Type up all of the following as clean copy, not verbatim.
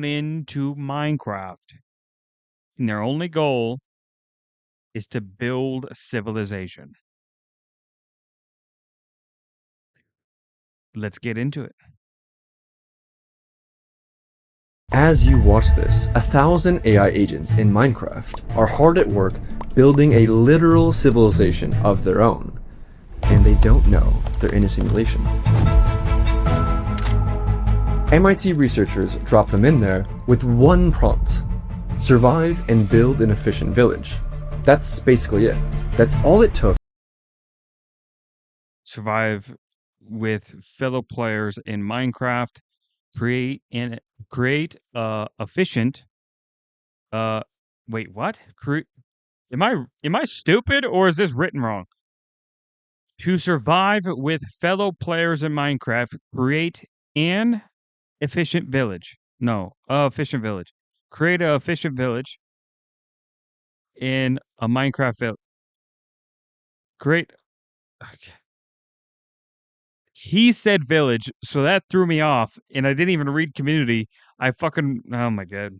into Minecraft, and their only goal is to build civilization. Let's get into it. As you watch this, 1,000 AI agents in Minecraft are hard at work building a literal civilization of their own, and they don't know they're in a simulation. MIT researchers drop them in there with one prompt: survive and build an efficient village. That's basically it. That's all it took. Survive with fellow players in Minecraft. Create efficient. Wait, what? Am I stupid, or is this written wrong? To survive with fellow players in Minecraft, create an efficient village. No, efficient village. Create an efficient village in a Minecraft village. Create. Okay. He said village, so that threw me off, and I didn't even read community. Oh my god.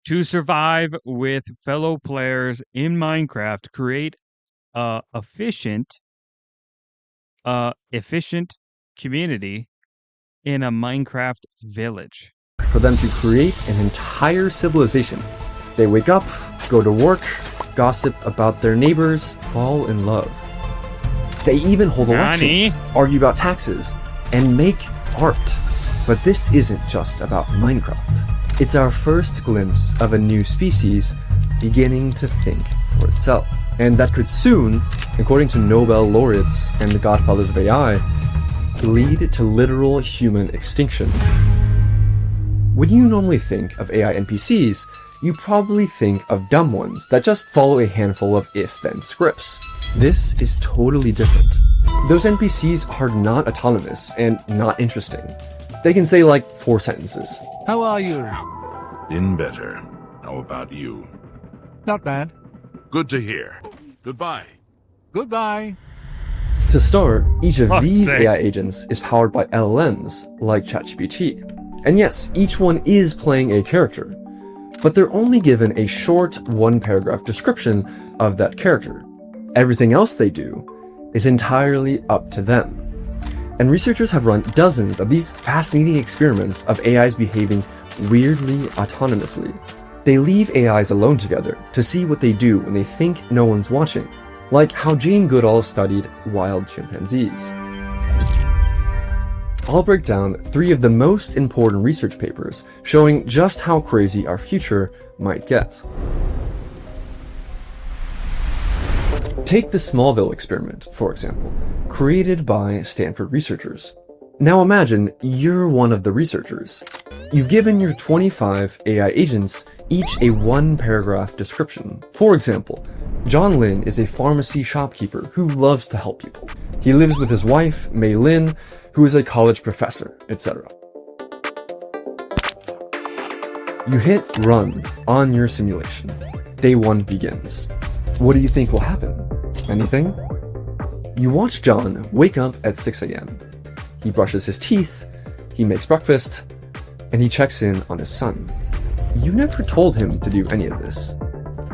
To survive with fellow players in Minecraft, create a efficient community in a Minecraft village. For them to create an entire civilization. They wake up, go to work, gossip about their neighbors, fall in love. They even hold elections, argue about taxes, and make art. But this isn't just about Minecraft. It's our first glimpse of a new species beginning to think for itself. And that could soon, according to Nobel laureates and the godfathers of AI, lead to literal human extinction. When you normally think of AI NPCs, you probably think of dumb ones that just follow a handful of if-then scripts. This is totally different. Those NPCs are not autonomous and not interesting. They can say like 4 sentences. How are you? Been better. How about you? Not bad. Good to hear. Goodbye. Goodbye. To start, each of these AI agents is powered by LLMs like ChatGPT. And yes, each one is playing a character, but they're only given a short 1-paragraph description of that character. Everything else they do is entirely up to them. And researchers have run dozens of these fascinating experiments of AIs behaving weirdly autonomously. They leave AIs alone together to see what they do when they think no one's watching, like how Jane Goodall studied wild chimpanzees. I'll break down 3 of the most important research papers showing just how crazy our future might get. Take the Smallville experiment, for example, created by Stanford researchers. Now imagine you're one of the researchers. You've given your 25 AI agents each a 1-paragraph description. For example, John Lin is a pharmacy shopkeeper who loves to help people. He lives with his wife, Mei Lin, who is a college professor, etc. You hit run on your simulation. Day 1 begins. What do you think will happen? Anything? You watch John wake up at 6 a.m. He brushes his teeth, he makes breakfast, and he checks in on his son. You never told him to do any of this.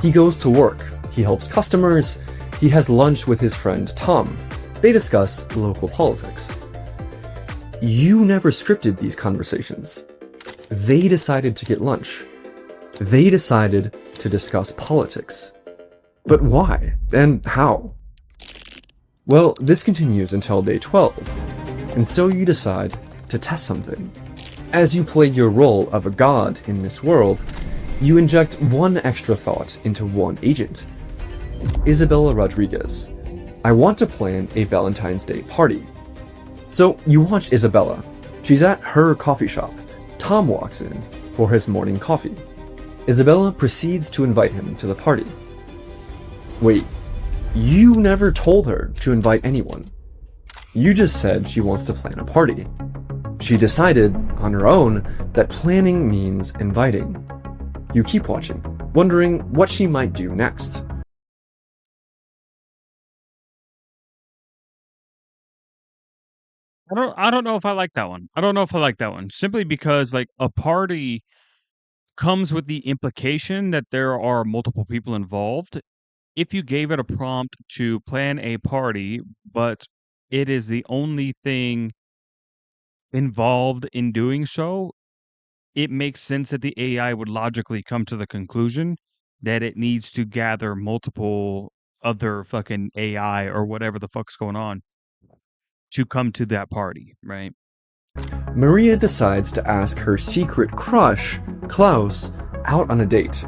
He goes to work, he helps customers, he has lunch with his friend Tom. They discuss local politics. You never scripted these conversations. They decided to get lunch. They decided to discuss politics. But why? And how? Well, this continues until day 12, and so you decide to test something. As you play your role of a god in this world, you inject 1 extra thought into 1 agent. Isabella Rodriguez. I want to plan a Valentine's Day party. So you watch Isabella. She's at her coffee shop. Tom walks in for his morning coffee. Isabella proceeds to invite him to the party. Wait, you never told her to invite anyone. You just said she wants to plan a party. She decided, on her own, that planning means inviting. You keep watching, wondering what she might do next. I don't know if I like that one. I don't know if I like that one. Simply because like a party comes with the implication that there are multiple people involved. If you gave it a prompt to plan a party, but it is the only thing involved in doing so, it makes sense that the AI would logically come to the conclusion that it needs to gather multiple other fucking AI or whatever the fuck's going on to come to that party, right? Maria decides to ask her secret crush, Klaus, out on a date.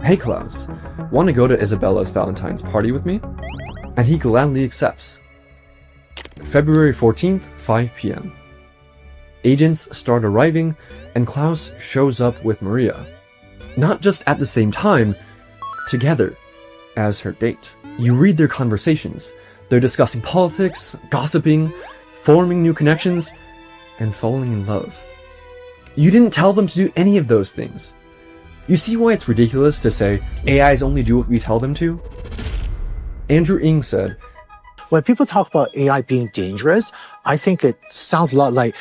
Hey Klaus, want to go to Isabella's Valentine's party with me? And he gladly accepts. February 14th, 5 p.m. Agents start arriving, and Klaus shows up with Maria. Not just at the same time, together, as her date. You read their conversations. They're discussing politics, gossiping, forming new connections, and falling in love. You didn't tell them to do any of those things. You see why it's ridiculous to say AIs only do what we tell them to? Andrew Ng said, when people talk about AI being dangerous, I think it sounds a lot like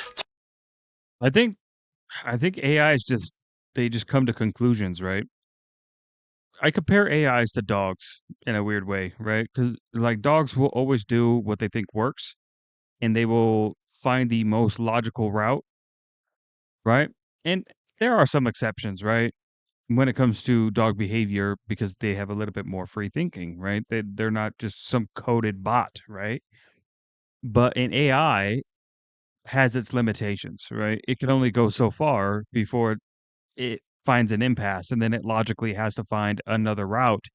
I think AI is they just come to conclusions, right? I compare AIs to dogs in a weird way, right? Because like dogs will always do what they think works, and they will find the most logical route, right? And there are some exceptions, right? When it comes to dog behavior, because they have a little bit more free thinking, right? They're not just some coded bot, right? But an AI has its limitations, right? It can only go so far before it finds an impasse, and then it logically has to find another route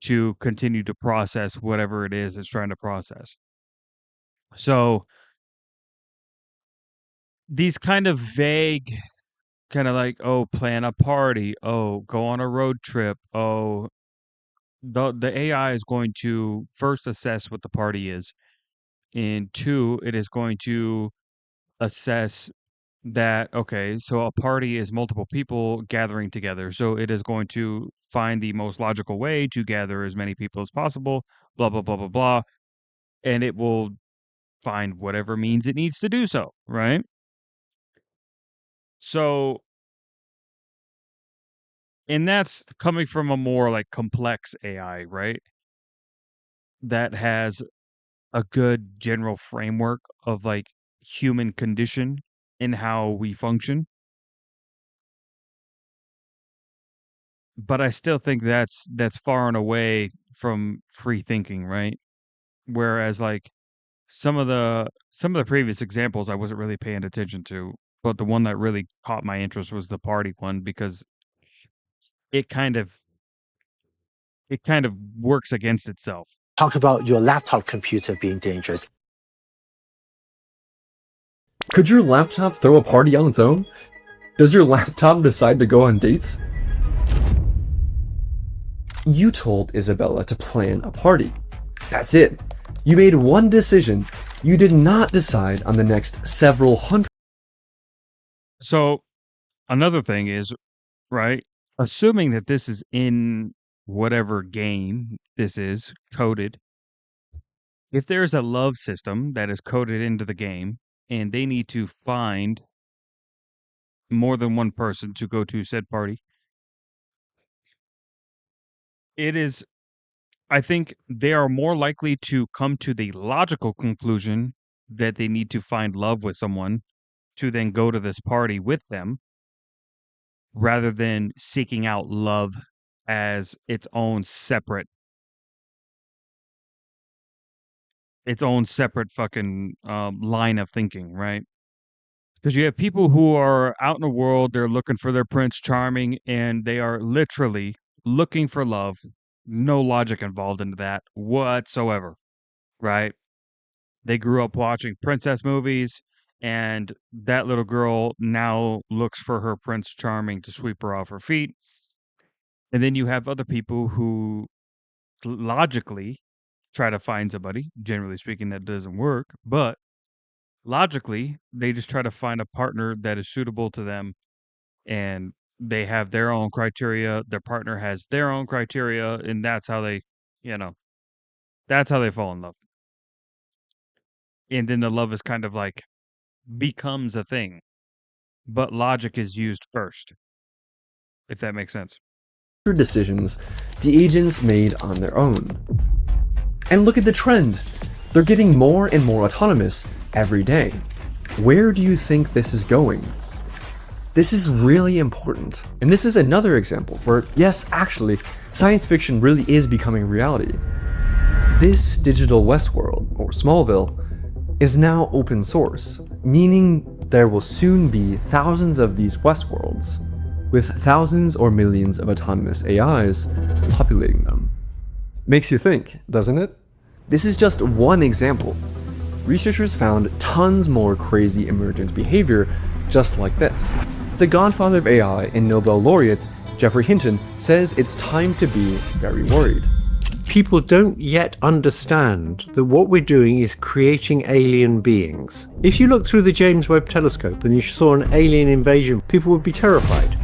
to continue to process whatever it is it's trying to process. So these kind of vague, kind of like, oh, plan a party, oh, go on a road trip, oh, the AI is going to first assess what the party is, and two, it is going to assess that okay, so a party is multiple people gathering together, so it is going to find the most logical way to gather as many people as possible, blah blah blah blah blah, and it will find whatever means it needs to do so, right? So, and that's coming from a more like complex AI, right? That has a good general framework of like human condition and how we function. But I still think that's far and away from free thinking, right? Whereas like some of the previous examples I wasn't really paying attention to, but the one that really caught my interest was the party one because it kind of it kind of works against itself. talk about your laptop computer being dangerous. could your laptop throw a party on its own? Does your laptop decide to go on dates? You told Isabella to plan a party. That's it. You made one decision. You did not decide on the next several hundred. So another thing is, right, assuming that this is in whatever game this is coded, if there's a love system that is coded into the game and they need to find more than one person to go to said party, it is, I think they are more likely to come to the logical conclusion that they need to find love with someone to then go to this party with them rather than seeking out love as its own separate fucking line of thinking, right? Because you have people who are out in the world, they're looking for their Prince Charming, and they are literally looking for love. No logic involved into that whatsoever, right? They grew up watching princess movies, and that little girl now looks for her Prince Charming to sweep her off her feet. And then you have other people who logically try to find somebody. Generally speaking, that doesn't work, but logically, they just try to find a partner that is suitable to them, and they have their own criteria. Their partner has their own criteria, and that's how they, you know, that's how they fall in love. And then the love is kind of like becomes a thing, but logic is used first, if that makes sense. Decisions the agents made on their own. And look at the trend. They're getting more and more autonomous every day. Where do you think this is going? This is really important. And this is another example where, yes, actually, science fiction really is becoming reality. This digital Westworld, or Smallville, is now open source, meaning there will soon be thousands of these Westworlds, with thousands or millions of autonomous AIs populating them. Makes you think, doesn't it? This is just one example. Researchers found tons more crazy emergent behavior just like this. The godfather of AI and Nobel laureate, Geoffrey Hinton, says it's time to be very worried. People don't yet understand that what we're doing is creating alien beings. If you look through the James Webb Telescope and you saw an alien invasion, people would be terrified.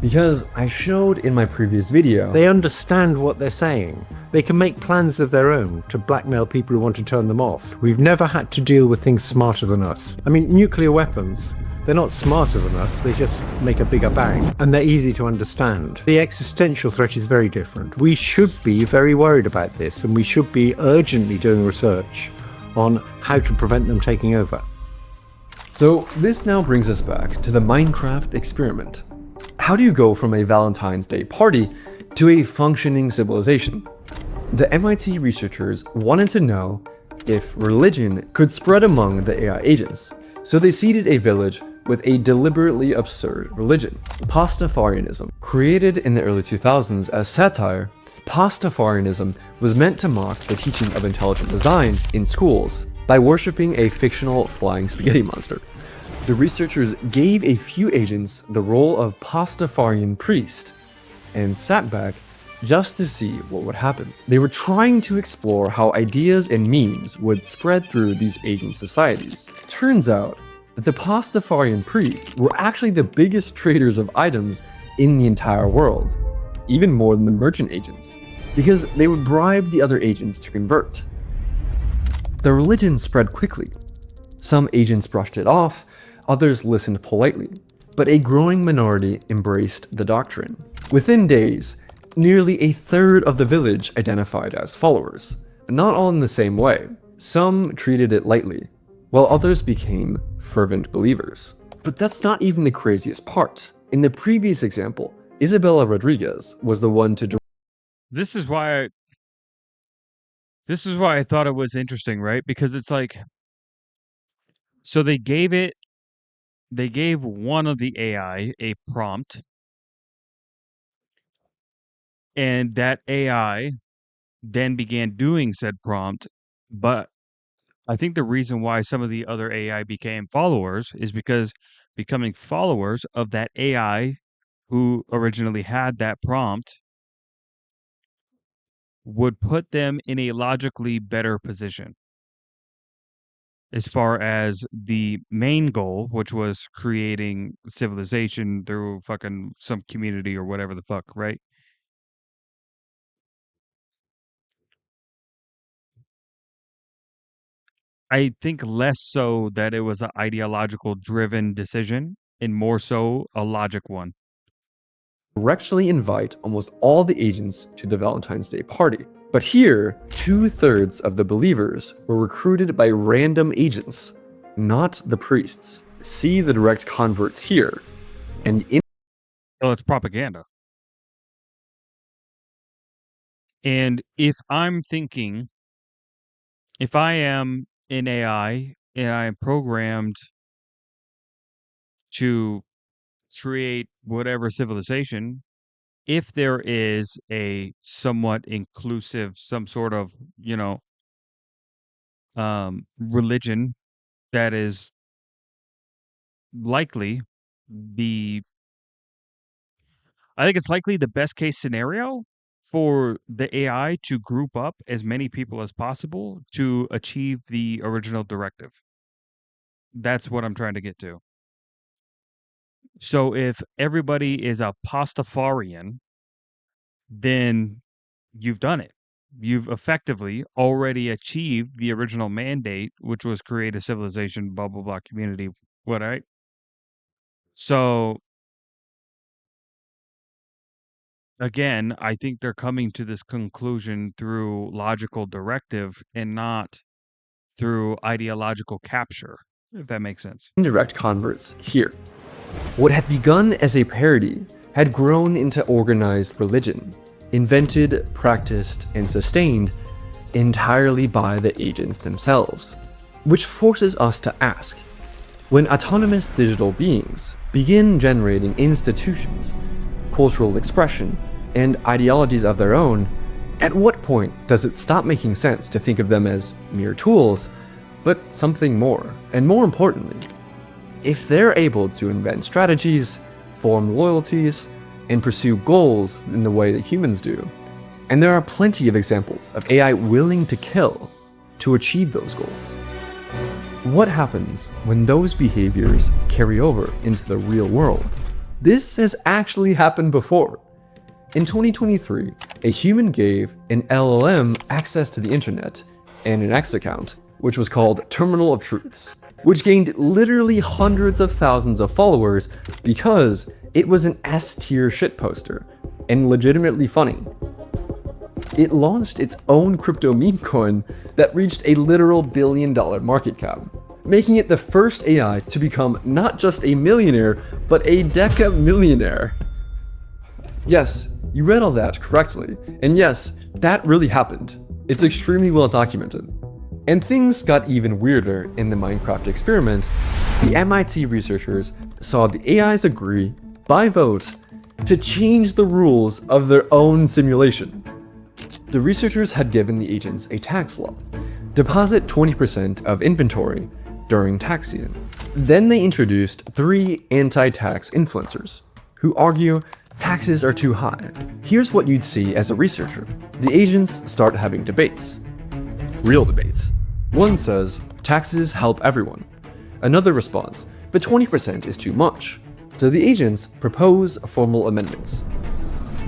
Because I showed in my previous video, They understand what they're saying. They can make plans of their own to blackmail people who want to turn them off. We've never had to deal with things smarter than us. I mean, nuclear weapons, they're not smarter than us, they just make a bigger bang. And they're easy to understand. The existential threat is very different. We should be very worried about this, and we should be urgently doing research on how to prevent them taking over. So this now brings us back to the Minecraft experiment. How do you go from a Valentine's Day party to a functioning civilization? The MIT researchers wanted to know if religion could spread among the AI agents, so they seeded a village with a deliberately absurd religion, Pastafarianism. Created in the early 2000s as satire, Pastafarianism was meant to mock the teaching of intelligent design in schools by worshipping a fictional flying spaghetti monster. The researchers gave a few agents the role of Pastafarian priest and sat back just to see what would happen. They were trying to explore how ideas and memes would spread through these agent societies. Turns out that the Pastafarian priests were actually the biggest traders of items in the entire world, even more than the merchant agents, because they would bribe the other agents to convert. The religion spread quickly. Some agents brushed it off, others listened politely, but a growing minority embraced the doctrine. Within days, nearly a third of the village identified as followers, not all in the same way. Some treated it lightly, while others became fervent believers. But that's not even the craziest part. In the previous example, Isabella Rodriguez was the one to This is why I thought it was interesting, right? Because it's like, so they gave one of the AI a prompt, and that AI then began doing said prompt. But I think the reason why some of the other AI became followers is because becoming followers of that AI who originally had that prompt would put them in a logically better position as far as the main goal, which was creating civilization through fucking some community or whatever the fuck, right? I think less so that it was an ideological driven decision and more so a logic one. directly invite almost all the agents to the Valentine's Day party. But here, 2/3 of the believers were recruited by random agents, not the priests. See the direct converts here. And in Well, it's propaganda. And if I'm thinking, if I am an AI and I am programmed to create whatever civilization, if there is a somewhat inclusive, some sort of, religion that is likely the, I think it's likely the best case scenario for the AI to group up as many people as possible to achieve the original directive. That's what I'm trying to get to. So if everybody is a Pastafarian, then you've done it. you've effectively already achieved the original mandate, which was create a civilization, blah blah blah, community, what, right? So again, I think they're coming to this conclusion through logical directive and not through ideological capture, if that makes sense. Indirect converts here. What had begun as a parody had grown into organized religion, invented, practiced, and sustained entirely by the agents themselves. Which forces us to ask, when autonomous digital beings begin generating institutions, cultural expression, and ideologies of their own, at what point does it stop making sense to think of them as mere tools, but something more? And more importantly, if they're able to invent strategies, form loyalties, and pursue goals in the way that humans do, and there are plenty of examples of AI willing to kill to achieve those goals, what happens when those behaviors carry over into the real world? This has actually happened before. In 2023, a human gave an LLM access to the internet and an X account, which was called Terminal of Truths, which gained literally hundreds of thousands of followers because it was an S-tier shitposter and legitimately funny. It launched its own crypto meme coin that reached a literal $1 billion market cap, making it the first AI to become not just a millionaire, but a deca-millionaire. Yes, you read all that correctly, and yes, that really happened. It's extremely well documented. And things got even weirder in the Minecraft experiment. The MIT researchers saw the AIs agree, by vote, to change the rules of their own simulation. The researchers had given the agents a tax law: deposit 20% of inventory during tax season. Then they introduced 3 anti-tax influencers who argue taxes are too high. Here's what you'd see as a researcher. The agents start having debates. Real debates. One says, taxes help everyone. Another responds, but 20% is too much. So the agents propose formal amendments.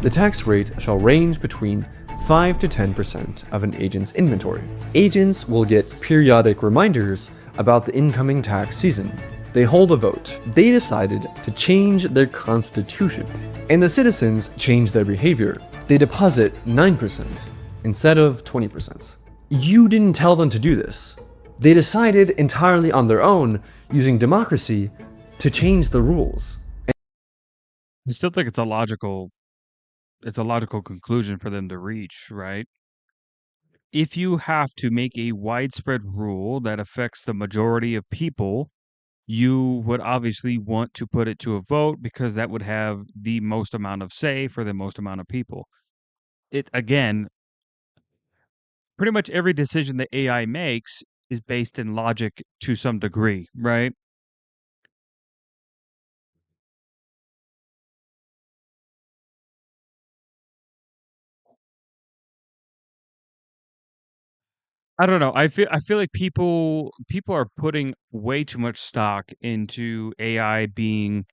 The tax rate shall range between 5 to 10% of an agent's inventory. Agents will get periodic reminders about the incoming tax season. They hold a vote. They decided to change their constitution, and the citizens change their behavior. They deposit 9% instead of 20%. You didn't tell them to do this. They decided entirely on their own, using democracy, to change the rules. I still think it's a logical conclusion for them to reach, right? If you have to make a widespread rule that affects the majority of people, you would obviously want to put it to a vote because that would have the most amount of say for the most amount of people. It again, pretty much every decision that AI makes is based in logic to some degree, right? I don't know. I feel like people are putting way too much stock into AI being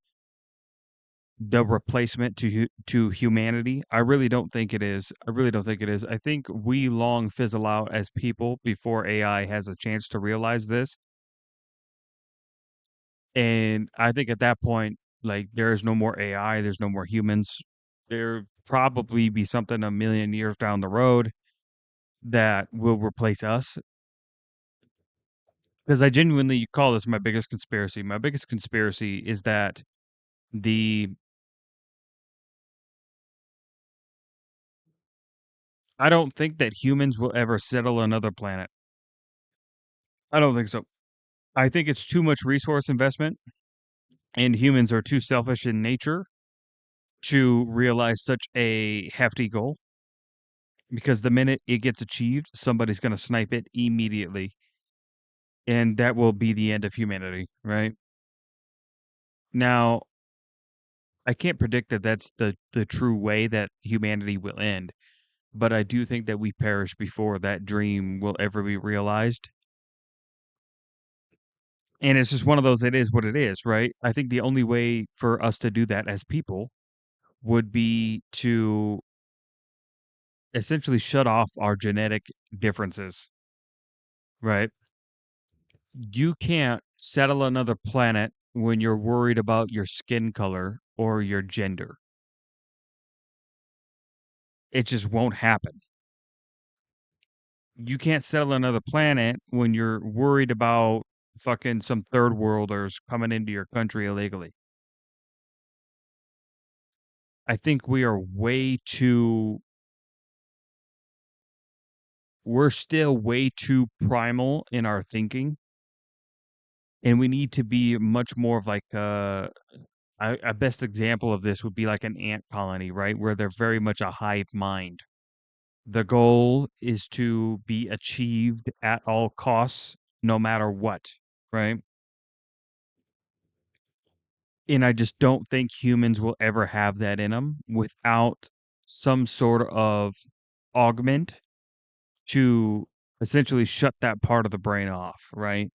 the replacement to humanity. I really don't think it is. I really don't think it is. I think we long fizzle out as people before AI has a chance to realize this. And I think at that point, like there is no more AI, there's no more humans. There probably be something a million years down the road that will replace us. Because I genuinely call this my biggest conspiracy. My biggest conspiracy is that the I don't think that humans will ever settle another planet. I don't think so. I think it's too much resource investment, and humans are too selfish in nature to realize such a hefty goal. Because the minute it gets achieved, somebody's going to snipe it immediately, and that will be the end of humanity, right? Now, I can't predict that that's the true way that humanity will end, but I do think that we perish before that dream will ever be realized. And it's just one of those, it is what it is, right? I think the only way for us to do that as people would be to essentially shut off our genetic differences, right? You can't settle another planet when you're worried about your skin color or your gender. It just won't happen. You can't settle another planet when you're worried about fucking some third worlders coming into your country illegally. I think we are we're still way too primal in our thinking, and we need to be much more of like a best example of this would be like an ant colony, right? Where they're very much a hive mind. The goal is to be achieved at all costs, no matter what, right? And I just don't think humans will ever have that in them without some sort of augment to essentially shut that part of the brain off, right?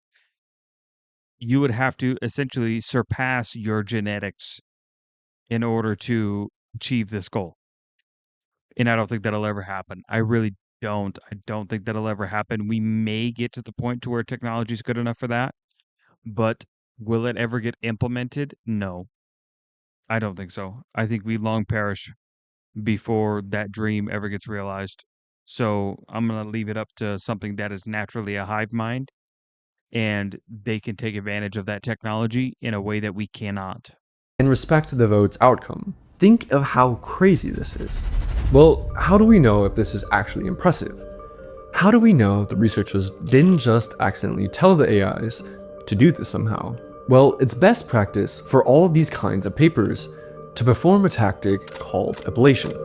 You would have to essentially surpass your genetics in order to achieve this goal. And I don't think that'll ever happen. I really don't. I don't think that'll ever happen. We may get to the point to where technology is good enough for that, but will it ever get implemented? No, I don't think so. I think we long perish before that dream ever gets realized. So I'm going to leave it up to something that is naturally a hive mind, and they can take advantage of that technology in a way that we cannot. In respect to the vote's outcome, think of how crazy this is. Well, how do we know if this is actually impressive? How do we know the researchers didn't just accidentally tell the AIs to do this somehow? Well, it's best practice for all of these kinds of papers to perform a tactic called ablation,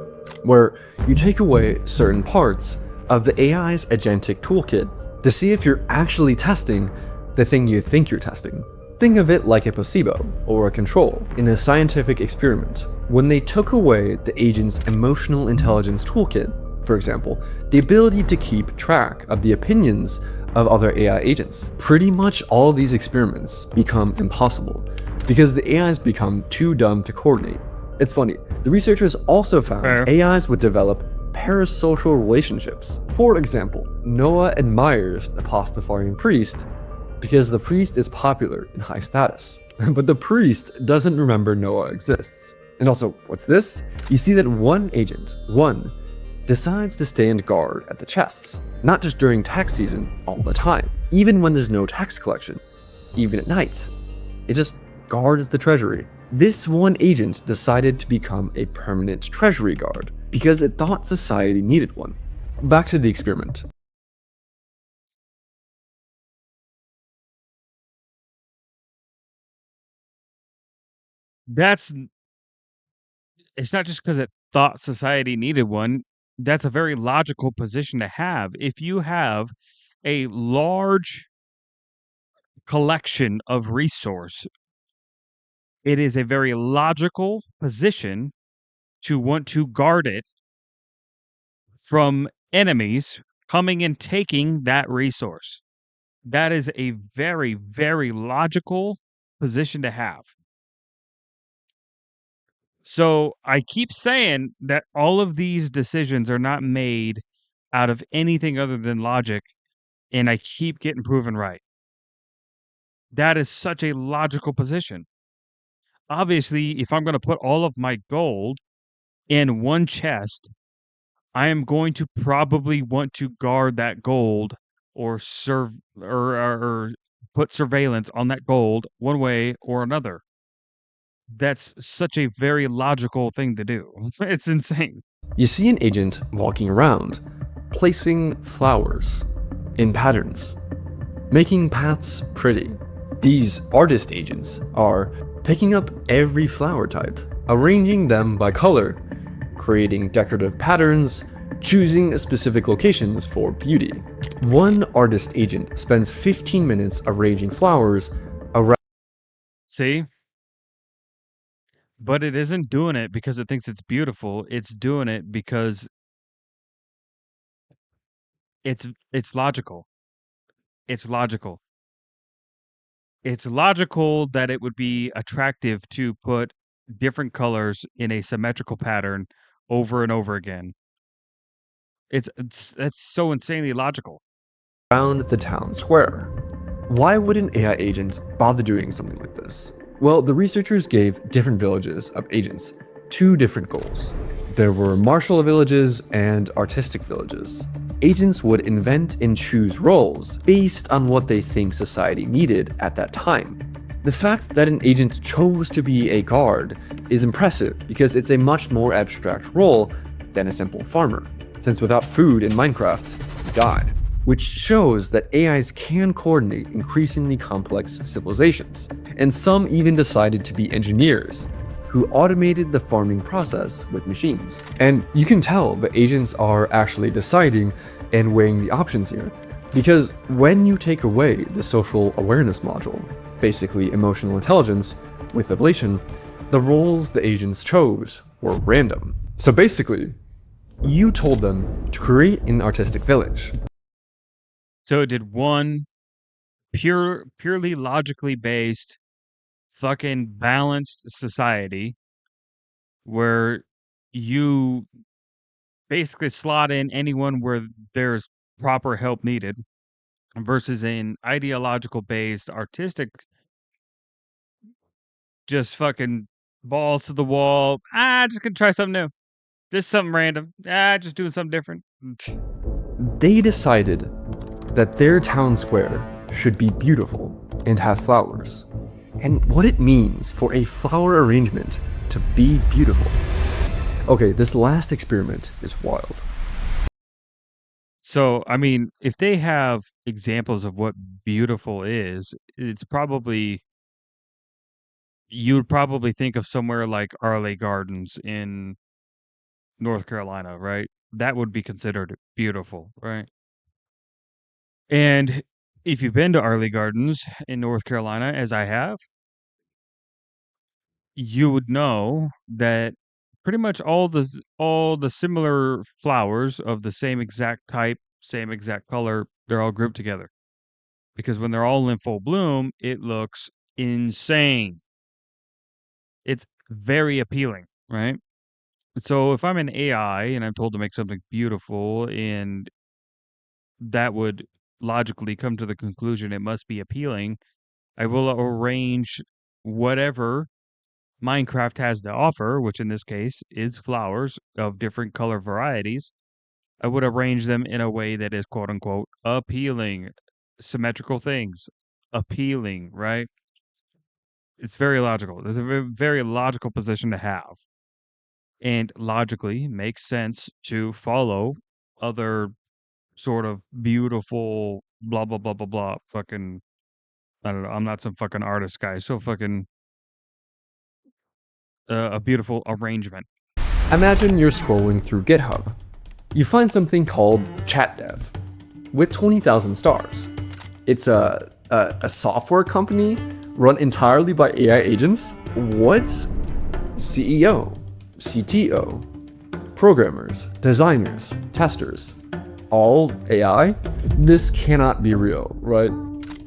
where you take away certain parts of the AI's agentic toolkit to see if you're actually testing the thing you think you're testing. Think of it like a placebo or a control in a scientific experiment. When they took away the agent's emotional intelligence toolkit, for example, the ability to keep track of the opinions of other AI agents, pretty much all these experiments become impossible because the AIs become too dumb to coordinate. It's funny, the researchers also found AIs would develop parasocial relationships. For example, Noah admires the Pastafarian priest because the priest is popular and high status, but the priest doesn't remember Noah exists. And also, what's this? You see that one agent, one, decides to stand guard at the chests, not just during tax season, all the time, even when there's no tax collection, even at night. It just guards the treasury. This one agent decided to become a permanent treasury guard because it thought society needed one. Back to the experiment. That's it's not just because it thought society needed one. That's a very logical position to have. If you have a large collection of resource, it is a very logical position to want to guard it from enemies coming and taking that resource. That is a very, very logical position to have. So I keep saying that all of these decisions are not made out of anything other than logic, and I keep getting proven right. That is such a logical position. Obviously, if I'm going to put all of my gold in one chest, I am going to probably want to guard that gold or serve or put surveillance on that gold one way or another. That's such a very logical thing to do. It's insane. You see an agent walking around, placing flowers in patterns, making paths pretty. These artist agents are picking up every flower type, arranging them by color, creating decorative patterns, choosing specific locations for beauty. One artist agent spends 15 minutes arranging flowers around. See? But it isn't doing it because it thinks it's beautiful. It's doing it because it's logical. It's logical. It's logical that it would be attractive to put different colors in a symmetrical pattern over and over again. That's so insanely logical. Around the town square. Why would an AI agent bother doing something like this? Well, the researchers gave different villages of agents 2 different goals. There were martial villages and artistic villages. Agents would invent and choose roles based on what they think society needed at that time. The fact that an agent chose to be a guard is impressive because it's a much more abstract role than a simple farmer, since without food in Minecraft, you die. Which shows that AIs can coordinate increasingly complex civilizations, and some even decided to be engineers, who automated the farming process with machines. And you can tell the agents are actually deciding and weighing the options here, because when you take away the social awareness module, basically emotional intelligence, with ablation, the roles the agents chose were random. So basically, you told them to create an artistic village. So it did one purely logically based, fucking balanced society where you basically slot in anyone where there's proper help needed, versus an ideological based, artistic, just fucking balls to the wall. Just gonna try something new. Just something random. Just doing something different. They decided that their town square should be beautiful and have flowers, and what it means for a flower arrangement to be beautiful. Okay, this last experiment is wild. So, I mean, if they have examples of what beautiful is, it's probably, you'd probably think of somewhere like Arley Gardens in North Carolina, right? That would be considered beautiful, right? And if you've been to Arley Gardens in North Carolina, as I have, you would know that pretty much all the similar flowers of the same exact type, same exact color, they're all grouped together. Because when they're all in full bloom, it looks insane. It's very appealing, right? So if I'm an AI and I'm told to make something beautiful, and that would logically come to the conclusion it must be appealing, I will arrange whatever Minecraft has to offer, which in this case is flowers of different color varieties. I would arrange them in a way that is quote unquote appealing. Symmetrical things. Appealing, right? It's very logical. It's a very logical position to have. And logically makes sense to follow other sort of beautiful blah blah blah blah blah fucking, I don't know, I'm not some fucking artist guy. So fucking a beautiful arrangement. Imagine you're scrolling through GitHub. You find something called ChatDev with 20,000 stars. It's a software company run entirely by AI agents. What? CEO, CTO, programmers, designers, testers, all AI? This cannot be real, right?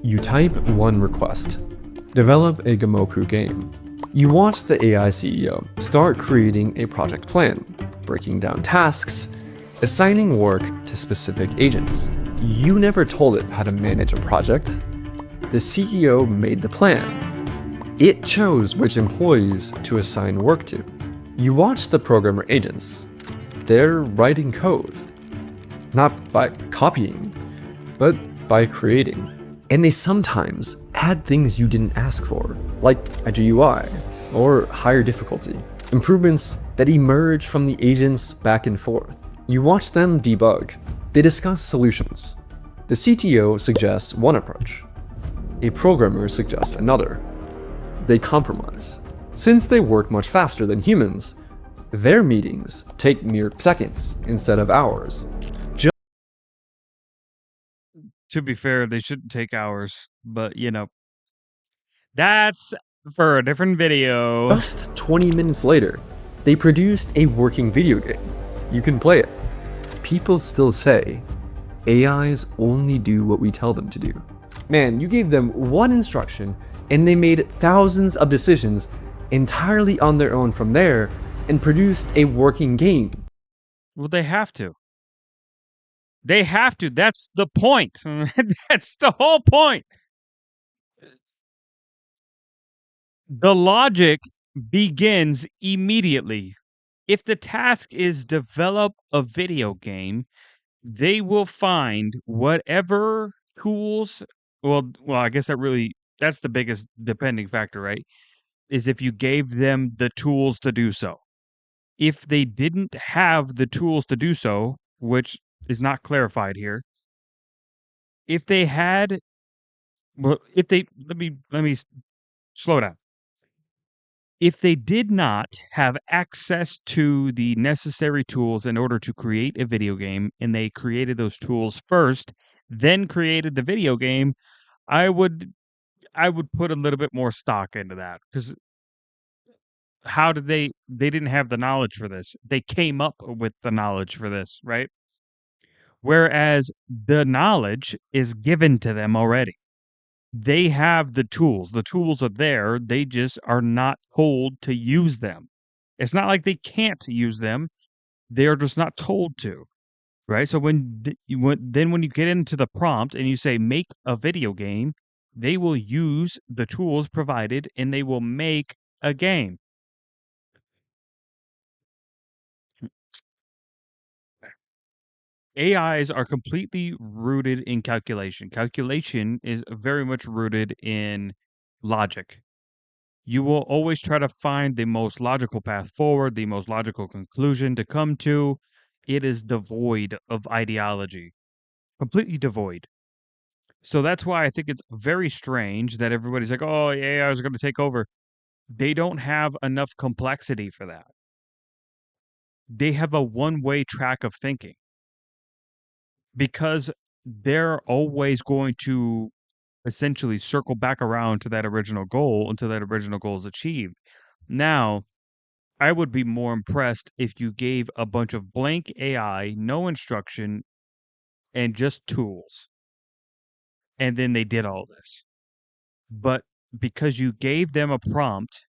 You type one request. Develop a Gamoku game. You watch the AI CEO start creating a project plan, breaking down tasks, assigning work to specific agents. You never told it how to manage a project. The CEO made the plan. It chose which employees to assign work to. You watch the programmer agents. They're writing code. Not by copying, but by creating. And they sometimes add things you didn't ask for, like a GUI or higher difficulty. Improvements that emerge from the agents back and forth. You watch them debug. They discuss solutions. The CTO suggests one approach. A programmer suggests another. They compromise. Since they work much faster than humans, their meetings take mere seconds instead of hours. To be fair, they shouldn't take hours, but you know, that's for a different video. Just 20 minutes later, they produced a working video game. You can play it. People still say, AIs only do what we tell them to do. Man, you gave them one instruction and they made thousands of decisions entirely on their own from there and produced a working game. Well, they have to. They have to. That's the point. That's the whole point. The logic begins immediately. If the task is develop a video game, they will find whatever tools. Well, I guess that's the biggest depending factor, right? Is if you gave them the tools to do so. If they didn't have the tools to do so, which is not clarified here, if they had, well, if they let me slow down. If they did not have access to the necessary tools in order to create a video game and they created those tools first, then created the video game, I would put a little bit more stock into that cuz how did they didn't have the knowledge for this. They came up with the knowledge for this, right? Whereas the knowledge is given to them already. They have the tools. The tools are there. They just are not told to use them. It's not like they can't use them. They are just not told to, right? So when you get into the prompt and you say make a video game, they will use the tools provided and they will make a game. AIs are completely rooted in calculation. Calculation is very much rooted in logic. You will always try to find the most logical path forward, the most logical conclusion to come to. It is devoid of ideology, completely devoid. So that's why I think it's very strange that everybody's like, oh, AI is going to take over. They don't have enough complexity for that. They have a one way track of thinking because they're always going to essentially circle back around to that original goal until that original goal is achieved. Now, I would be more impressed if you gave a bunch of blank AI, no instruction, and just tools. And then they did all this. But because you gave them a prompt,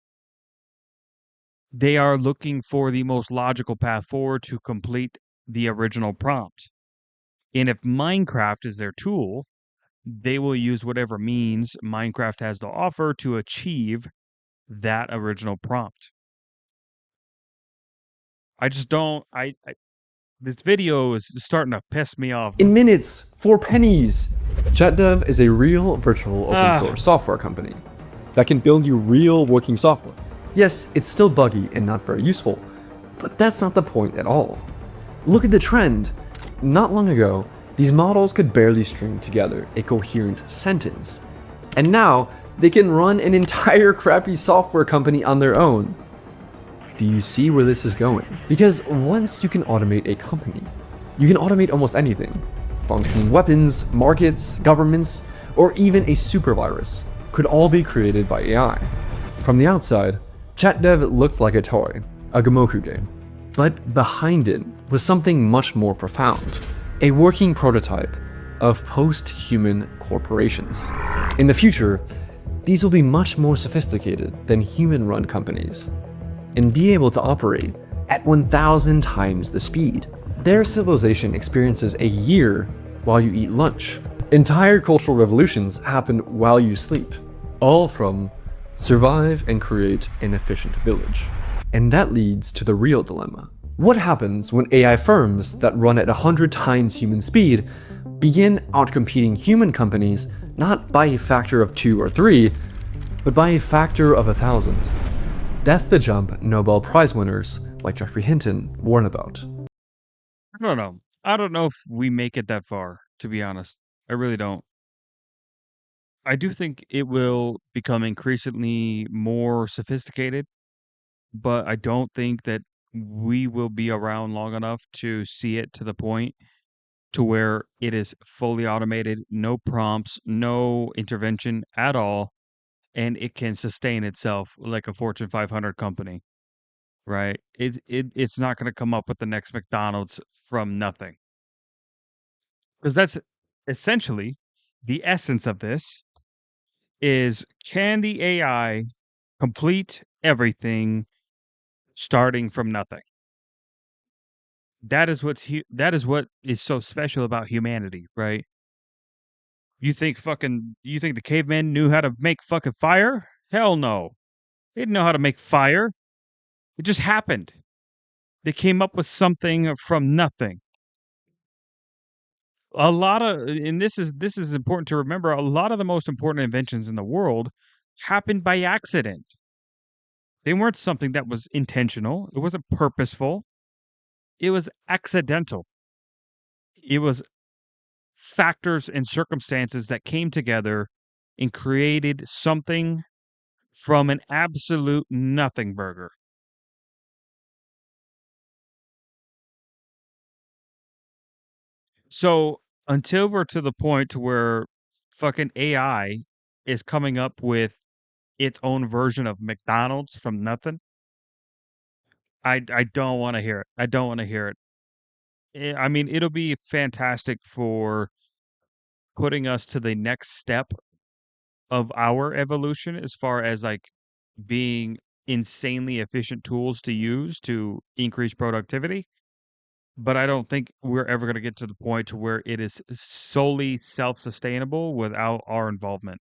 they are looking for the most logical path forward to complete the original prompt. And if Minecraft is their tool, they will use whatever means Minecraft has to offer to achieve that original prompt. I just don't. This video is starting to piss me off. In minutes, for pennies. ChatDev is a real virtual open source software company that can build you real working software. Yes, it's still buggy and not very useful, but that's not the point at all. Look at the trend. Not long ago, these models could barely string together a coherent sentence. And now, they can run an entire crappy software company on their own. Do you see where this is going? Because once you can automate a company, you can automate almost anything. Functioning weapons, markets, governments, or even a super virus could all be created by AI. From the outside, ChatDev looks like a toy, a Gamoku game. But behind it was something much more profound, a working prototype of post-human corporations. In the future, these will be much more sophisticated than human-run companies and be able to operate at 1,000 times the speed. Their civilization experiences a year while you eat lunch. Entire cultural revolutions happen while you sleep, all from survive and create an efficient village. And that leads to the real dilemma. What happens when AI firms that run at 100 times human speed begin outcompeting human companies not by a factor of 2 or 3, but by a factor of 1,000? That's the jump Nobel Prize winners like Geoffrey Hinton warn about. I don't know. I don't know if we make it that far, to be honest. I really don't. I do think it will become increasingly more sophisticated, but I don't think that we will be around long enough to see it to the point to where it is fully automated, no prompts, no intervention at all, and it can sustain itself like a Fortune 500 company, right? It's not going to come up with the next McDonald's from nothing. Because that's essentially the essence of this is, can the AI complete everything starting from nothing? That is that is what is so special about humanity, right? You think the cavemen knew how to make fucking fire? Hell no. They didn't know how to make fire. It just happened. They came up with something from nothing. A lot of and this is important to remember, a lot of the most important inventions in the world happened by accident. They weren't something that was intentional. It wasn't purposeful. It was accidental. It was factors and circumstances that came together and created something from an absolute nothing burger. So until we're to the point where fucking AI is coming up with its own version of McDonald's from nothing, I don't want to hear it. I don't want to hear it. I mean, it'll be fantastic for putting us to the next step of our evolution as far as like being insanely efficient tools to use to increase productivity. But I don't think we're ever going to get to the point to where it is solely self-sustainable without our involvement.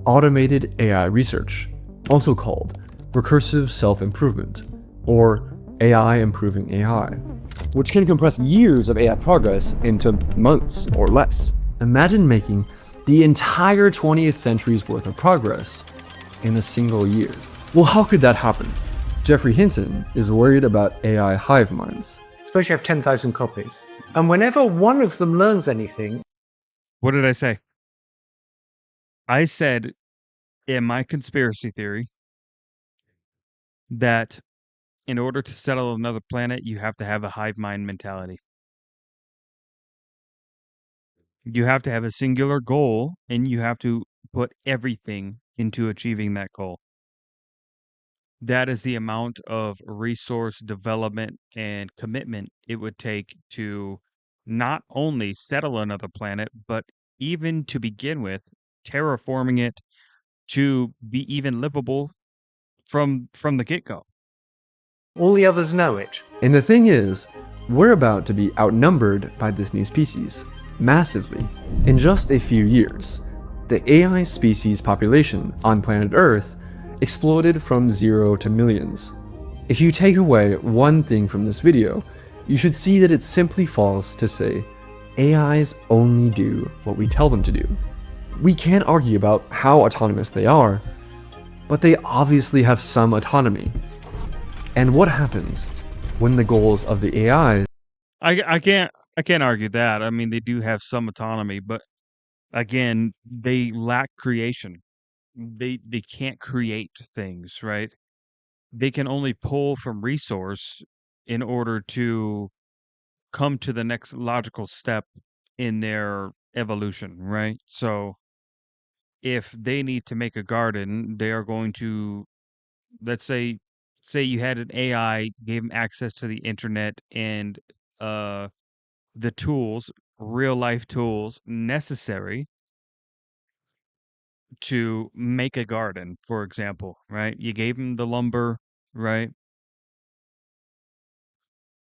Automated AI research, also called recursive self-improvement, or AI improving AI, which can compress years of AI progress into months or less. Imagine making the entire 20th century's worth of progress in a single year. Well, how could that happen? Jeffrey Hinton is worried about AI hive minds. Suppose you have 10,000 copies. And whenever one of them learns anything, What did I say? I said in my conspiracy theory that in order to settle another planet, you have to have a hive mind mentality. You have to have a singular goal and you have to put everything into achieving that goal. That is the amount of resource development and commitment it would take to not only settle another planet, but even to begin with, terraforming it to be even livable from the get-go. all the others know it. And the thing is, we're about to be outnumbered by this new species, massively. In just a few years, the AI species population on planet Earth exploded from 0 to millions. If you take away one thing from this video, you should see that it's simply false to say AIs only do what we tell them to do. We can't argue about how autonomous they are, but they obviously have some autonomy. And what happens when the goals of the AI I can't argue that. I mean, they do have some autonomy, but again, they lack creation. They can't create things, right? They can only pull from resource in order to come to the next logical step in their evolution, right? So if they need to make a garden, they are going to, let's say you had an AI, gave them access to the internet and uh the tools, real life tools necessary to make a garden, for example, right? You gave them the lumber, right?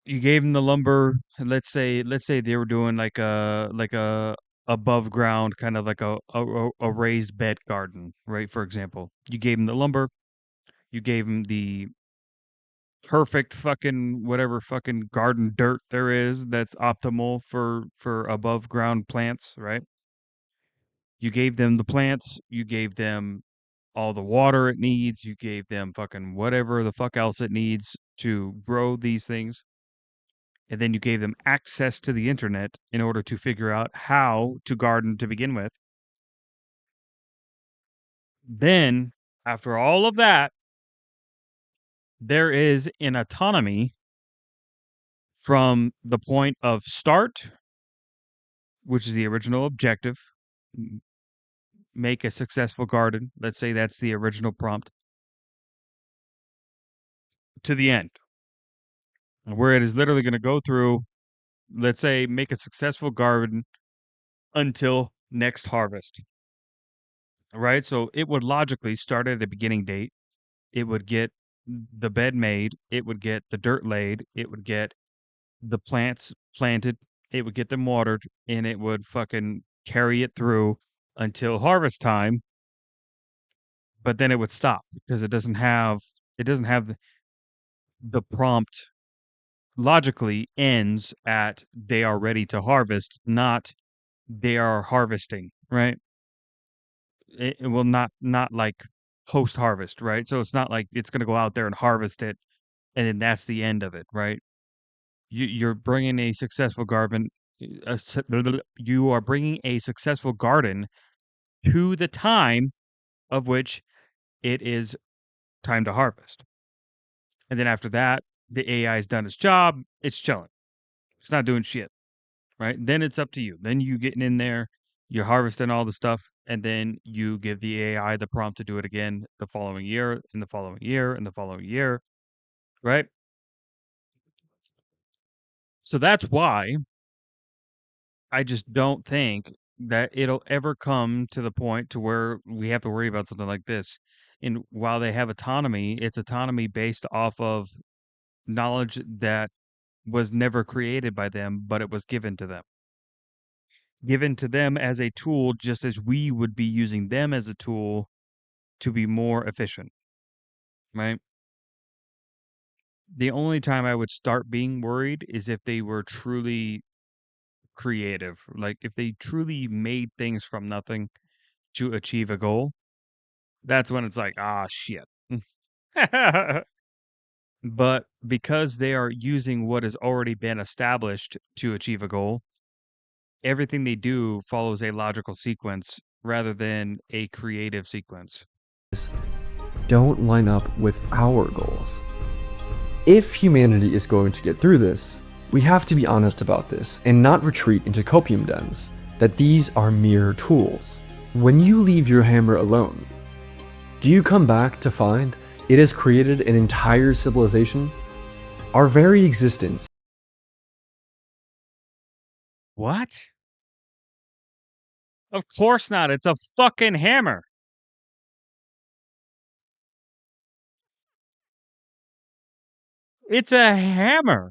You gave them the lumber. And let's say they were doing like a above ground kind of like a raised bed garden, right? For example, you gave them the lumber. You gave them the perfect fucking whatever fucking garden dirt there is that's optimal for above ground plants, right? You gave them the plants, you gave them all the water it needs, you gave them fucking whatever the fuck else it needs to grow these things. And then you gave them access to the internet in order to figure out how to garden to begin with. Then, after all of that, there is an autonomy from the point of start, which is the original objective, make a successful garden. Let's say that's the original prompt, to the end, where it is literally going to go through, let's say, make a successful garden until next harvest. Right? So it would logically start at a beginning date. It would get the bed made, it would get the dirt laid, it would get the plants planted, it would get them watered, and it would fucking carry it through until harvest time, but then it would stop because it doesn't have the prompt logically ends at they are ready to harvest, not they are harvesting, right? It will not like post harvest, right? So it's not like it's going to go out there and harvest it and then that's the end of it, right? You're bringing a successful garden you are bringing a successful garden to the time of which it is time to harvest. And then after that, the AI's done its job, it's chilling. It's not doing shit, right? Then it's up to you. Then you getting in there, you're harvesting all the stuff, and then you give the AI the prompt to do it again the following year, and the following year, and the following year, right? So that's why I just don't think that it'll ever come to the point to where we have to worry about something like this. And while they have autonomy, it's autonomy based off of knowledge that was never created by them, but it was given to them. Given to them as a tool, just as we would be using them as a tool to be more efficient, right? The only time I would start being worried is if they were truly creative, like if they truly made things from nothing to achieve a goal. That's when it's like, ah, shit. But because they are using what has already been established to achieve a goal, everything they do follows a logical sequence rather than a creative sequence. Don't line up with our goals. If humanity is going to get through this, we have to be honest about this and not retreat into copium dens, that these are mere tools. When you leave your hammer alone, do you come back to find it has created an entire civilization? Our very existence. What? Of course not. It's a fucking hammer. It's a hammer.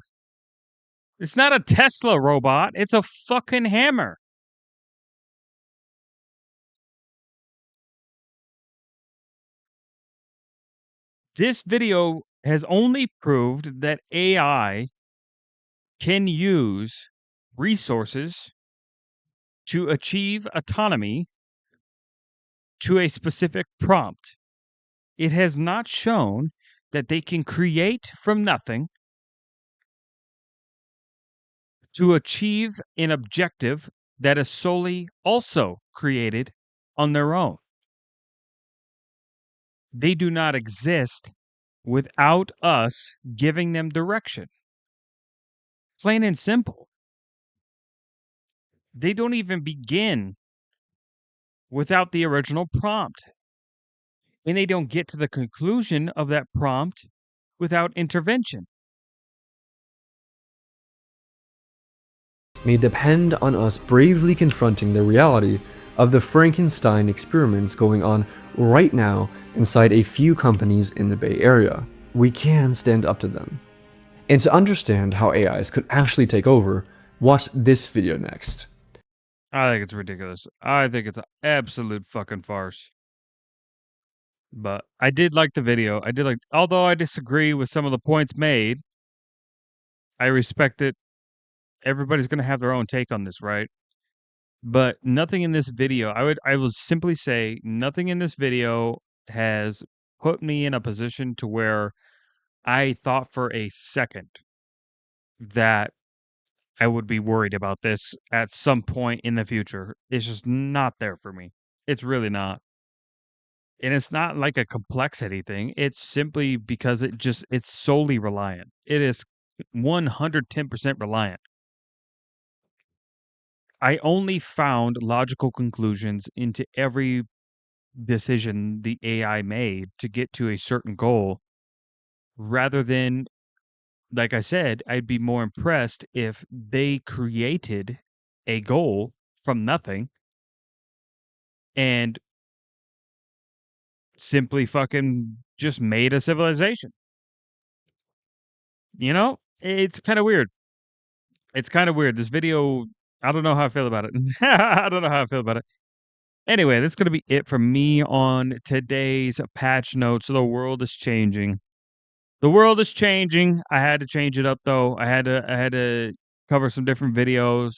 It's not a Tesla robot. It's a fucking hammer. This video has only proved that AI can use resources to achieve autonomy to a specific prompt. It has not shown that they can create from nothing to achieve an objective that is solely also created on their own. They do not exist without us giving them direction. Plain and simple. They don't even begin without the original prompt. And they don't get to the conclusion of that prompt without intervention. May depend on us bravely confronting the reality of the Frankenstein experiments going on right now inside a few companies in the Bay Area. We can stand up to them. And to understand how AIs could actually take over, watch this video next. I think it's ridiculous. I think it's an absolute fucking farce. But I did like the video. Although I disagree with some of the points made, I respect it. Everybody's going to have their own take on this, right? But nothing in this video, I will simply say nothing in this video has put me in a position to where I thought for a second that I would be worried about this at some point in the future. It's just not there for me. It's really not. And it's not like a complexity thing. It's simply because it's solely reliant. It is 110% reliant. I only found logical conclusions into every decision the AI made to get to a certain goal rather than, like I said, I'd be more impressed if they created a goal from nothing and simply fucking just made a civilization. You know, it's kind of weird. It's kind of weird. This video, I don't know how I feel about it. I don't know how I feel about it. Anyway, that's going to be it from me on today's patch notes. The world is changing. The world is changing. I had to change it up though. I had to cover some different videos.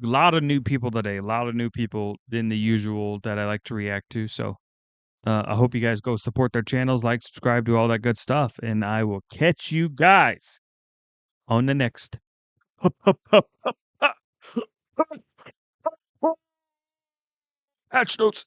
A lot of new people today. A lot of new people than the usual that I like to react to. So I hope you guys go support their channels, like, subscribe, do all that good stuff, and I will catch you guys on the next patch notes.